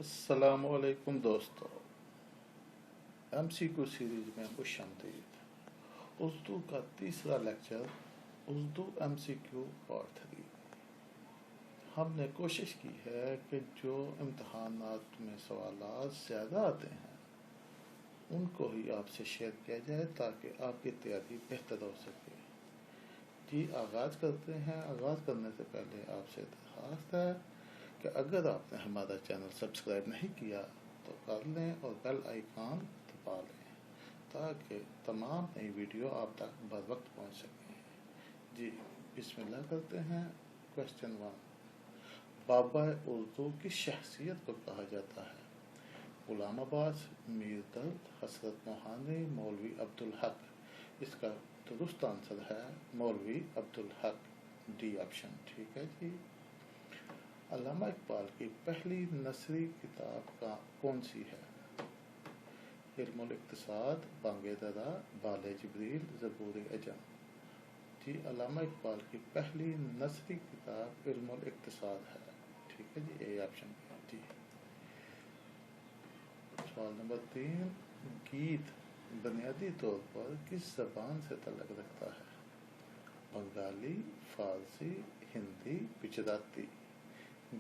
السلام علیکم دوستو، ایم سی کیو سیریز میں خوش آمدید۔ اردو کا تیسرا لیکچر، اردو ایم سی کیو پارٹ 3۔ ہم نے کوشش کی ہے کہ جو امتحانات میں سوالات زیادہ آتے ہیں ان کو ہی آپ سے شیئر کیا جائے تاکہ آپ کی تیاری بہتر ہو سکے۔ جی آغاز کرتے ہیں۔ آغاز کرنے سے پہلے آپ سے درخواست ہے کہ اگر آپ نے ہمارا چینل سبسکرائب نہیں کیا تو کر لیں اور بیل آئیکن دبا لیں تاکہ تمام نئی ویڈیو آپ تک بر وقت پہنچ سکیں۔ جی بسم اللہ کرتے ہیں۔ کوشچن 1، بابا اردو کی شخصیت کو کہا جاتا ہے؟ غلام عباس، میر درد، حسرت موہانی، مولوی عبدالحق۔ اس کا درست آنسر ہے مولوی عبدالحق، ڈی آپشن۔ ٹھیک ہے جی۔ علامہ اقبال کی پہلی نثری کتاب کون سی ہے؟ علم الاقتصاد، بانگ درا، بال جبریل، زبور عجم۔ جی علامہ اقبال کی پہلی نثری کتاب علم الاقتصاد ہے۔ ٹھیک ہے جی، اے آپشن ہے جی۔ سوال نمبر 3، گیت بنیادی طور پر کس زبان سے تعلق رکھتا ہے؟ بنگالی، فارسی، ہندی، گجراتی۔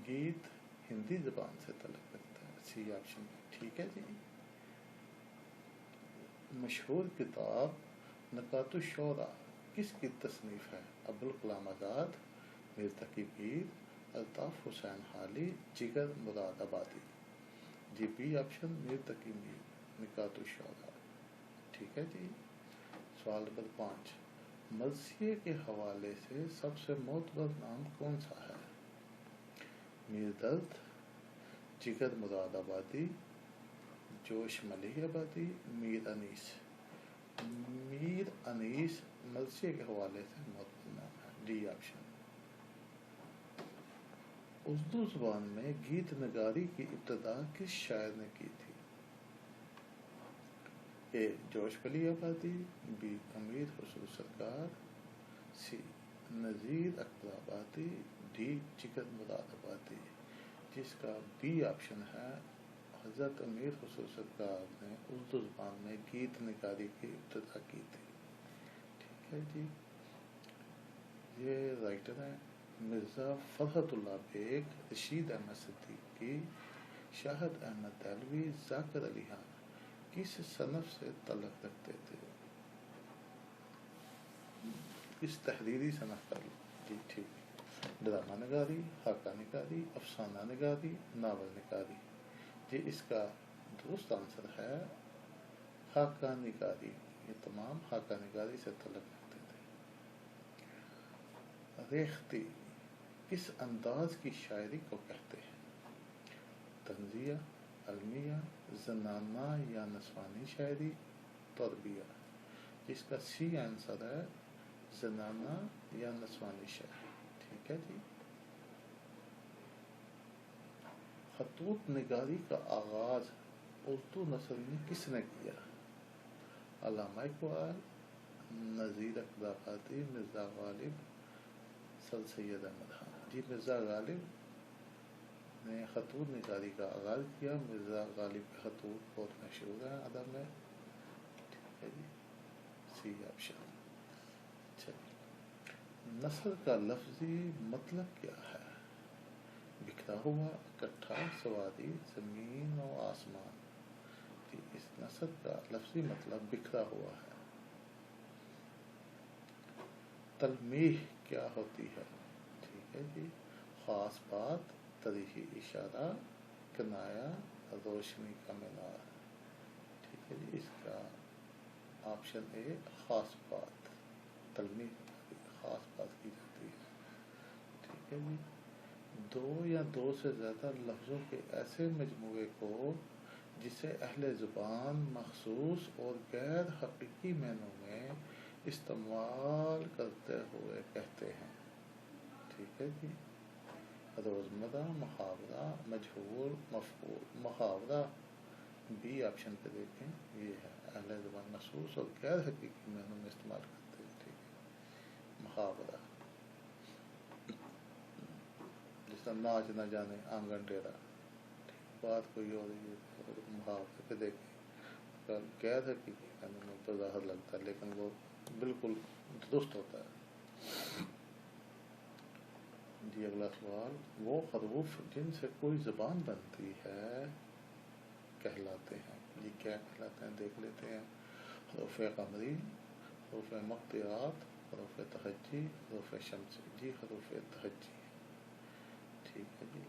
گیت ہندی زبان سے تعلق رکھتا ہے، سی آپشن ہے۔ ٹھیک ہے جی۔ مشہور کتاب نکات الشعراء کس کی تصنیف ہے؟ ابوالکلام آزاد، میر تقی میر، الطاف حسین حالی، جگر مراد آبادی۔ G B option, Mir Taqi Mir, نکات الشعراء۔ ٹھیک ہے جی۔ سوال نمبر 5، مرثیے کے حوالے سے سب سے معتبر نام کون سا ہے؟ میر درد، جگر مراد آبادی، جوش ملیح آبادی، میر انیس۔ میر انیس مرثیے کے حوالے سے معتبر نام ہے، ڈی آپشن۔ اردو زبان میں گیت نگاری کی ابتدا کس شاعر نے کی تھی؟ اے جوش ملیح آبادی، بی امیر خسرو سرکار، سی نذیر اکبر آبادی، ڈی جگر مراد آبادی۔ جس کا بی آپشن ہے، حضرت امیر خسرو سرکار نے اردو زبان میں گیت نگاری کی ابتدا کی تھی۔ ٹھیک ہے جی۔ یہ رائٹر ہیں مرزا فرحت اللہ بیگ، رشید احمد صدیقی، شاہد احمد دہلوی، ذاکر علی خان۔ کس صنف سے تعلق رکھتے تھے؟ کس تحریری صنف کا؟ جی ٹھیک، ڈرامہ نگاری، خاکہ نگاری، افسانہ نگاری، ناول نگاری۔ جی اس کا درست آنسر ہے خاکہ نگاری۔ یہ تمام خاکہ نگاری سے تعلق رکھتے تھے۔ ریختی کس انداز کی شاعری کو کہتے ہیں؟ طنزیہ، علمیہ، زنانہ یا نسوانی شاعری، تربیہ۔ جس کا سی آنسر ہے زنانہ یا نسوانی شاعری۔ ٹھیک ہے جی۔ خطوط نگاری کا آغاز اردو نثر میں کس نے کیا؟ علامہ اقبال، نذیر اکبر آبادی، مرزا غالب، سر سید احمد خان۔ جی مرزا غالب نے خطوط نگاری کا آغاز کیا۔ مرزا غالب کے خطوط بہت مشہور ہیں ادب میں۔ ٹھیک ہے جی، سی آپشن۔ نثر کا لفظی مطلب کیا ہے؟ بکھرا ہوا، اکٹھا، سواری، زمین و آسمان۔ جی اس نثر کا لفظی مطلب بکھرا ہوا ہے۔ تلمیح کیا ہوتی ہے؟ ٹھیک ہے جی، خاص بات، تریحی اشارہ، کنایا، روشنی کا مینار۔ ٹھیک ہے جی، اس کا آپشن اے خاص بات، تلمیح خاص بات کی جاتی ہے۔ ٹھیک ہے جی۔ دو یا دو سے زیادہ لفظوں کے ایسے مجموعے کو جسے اہل زبان مخصوص اور غیر حقیقی معنوں میں استعمال کرتے ہوئے کہتے ہیں۔ ٹھیک ہے جی۔ روزمرہ، محاورہ، مجہول، مفعول۔ محاورہ بی آپشن پہ دیکھیں، یہ ہے اہل زبان مخصوص اور غیر حقیقی معنوں میں استعمال کرتے ہیں۔ ٹھیک ہے، محاورہ جس طرح ناچ نہ جانے آنگن ٹیڑھا، بات کوئی اور محاورے پہ دیکھیں قید حقیقی کا متظاہر لگتا ہے لیکن وہ بالکل درست ہوتا ہے. جی اگلا سوال. وہ حروف جن سے کوئی زبان بنتی ہے کہلاتے ہیں. جی کیا کہلاتے ہیں دیکھ لیتے ہیں. حروف قمری، حروف مقطعات، حروف تہجی، حروف شمسی. جی حروف تہجی. ٹھیک ہے جی.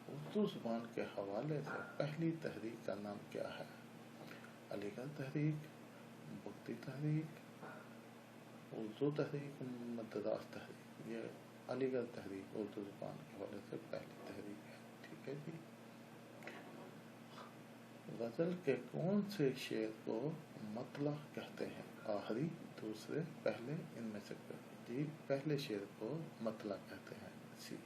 اردو زبان کے حوالے سے پہلی تحریک کا نام کیا ہے؟ علی گڑھ تحریک، بگٹی تحریک، اردو تحریک، مدراس تحریک. یہ علی گڑھ تحریک اردو زبان کے حوالے سے پہلی تحریک ہے. ٹھیک ہے جی. غزل کے کون سے شعر کو مطلع کہتے ہیں؟ آخری، دوسرے، پہلے، ان میں سے کوئی. جی پہلے شعر کو مطلع کہتے ہیں. سی.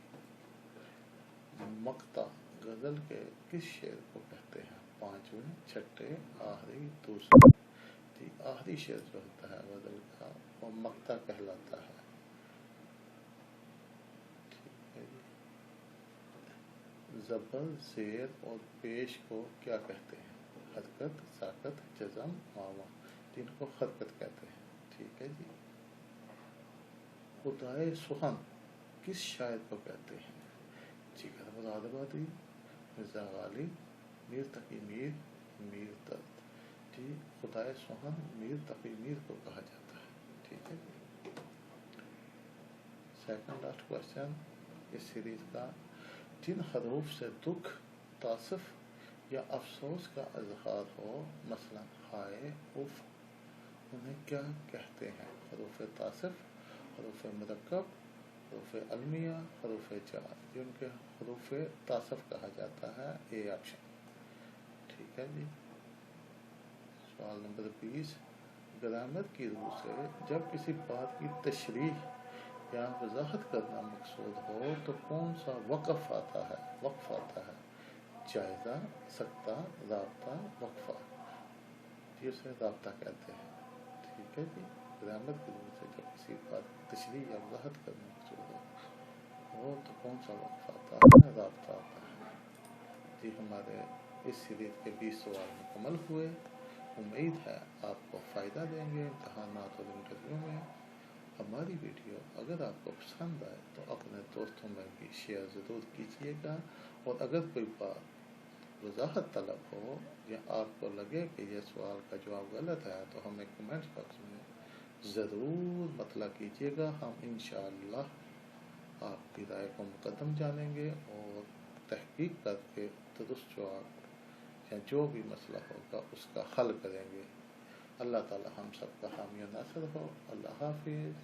مقطع غزل کے کس شعر کو کہتے ہیں؟ پانچویں، چھٹے، آخری، دوسرے. جی آخری شعر جو ہوتا ہے غزل کا وہ مقطع کہلاتا ہے. ٹھیک ہے جی. زبر، زیر اور پیش کو کیا کہتے ہیں؟ حرکت، ساکت، جزم، معامہ. جن کو حرکت کہتے ہیں. ٹھیک ہے جی. خدائے سخن کس شاعر کو کہتے ہیں؟ جگر مراد آبادی، مرزا غالب، میر تقی میر، میر درد. جی خدائے سخن میر تقی میر کو کہا جاتا ہے. ٹھیک ہے جی. سیکنڈ لاسٹ کوشچن اس سیریز کا. جن حروف سے دکھ، تاسف یا افسوس کا اظہار ہو، مثلا ہائے، اف، انہیں کیا کہتے ہیں؟ حروف تاسف، حروف مرکب، حروف المیہ، حروف جار. جن کے حروف تاسف کہا جاتا ہے. A option. ٹھیک ہے جی. سوال نمبر 20. گرامر کی روح سے جب کسی بات کی تشریح یا وضاحت کرنا مقصود ہو تو کون سا وقف آتا ہے؟ وقف آتا ہے. جائزہ، سکتہ، رابطہ، وقفہ. جی اسے رابطہ کہتے ہیں. ٹھیک ہے جی. گرامر کی روح سے جب کسی بات کی تشریح یا وضاحت کرنا مقصود ہو تو کون سا وقف آتا ہے؟ رابطہ آتا ہے. جی ہمارے اس سیریز کے 20 سوال مکمل ہوئے. امید ہے آپ کو فائدہ دیں گے امتحانات اور انٹرویو میں. ہماری ویڈیو اگر آپ کو پسند آئے تو اپنے دوستوں میں بھی شیئر ضرور کیجیے گا. اور اگر کوئی بات وضاحت طلب ہو یا آپ کو لگے کہ یہ سوال کا جواب غلط ہے تو ہمیں کمنٹ باکس میں ضرور مطلع کیجیے گا. ہم انشاءاللہ آپ کی رائے کو مقدم جانیں گے اور تحقیق کر کے درست جواب یا جو بھی مسئلہ ہوگا اس کا حل کریں گے. اللہ تعالی ہم سب کا حامی و ناصر ہو. اللہ حافظ.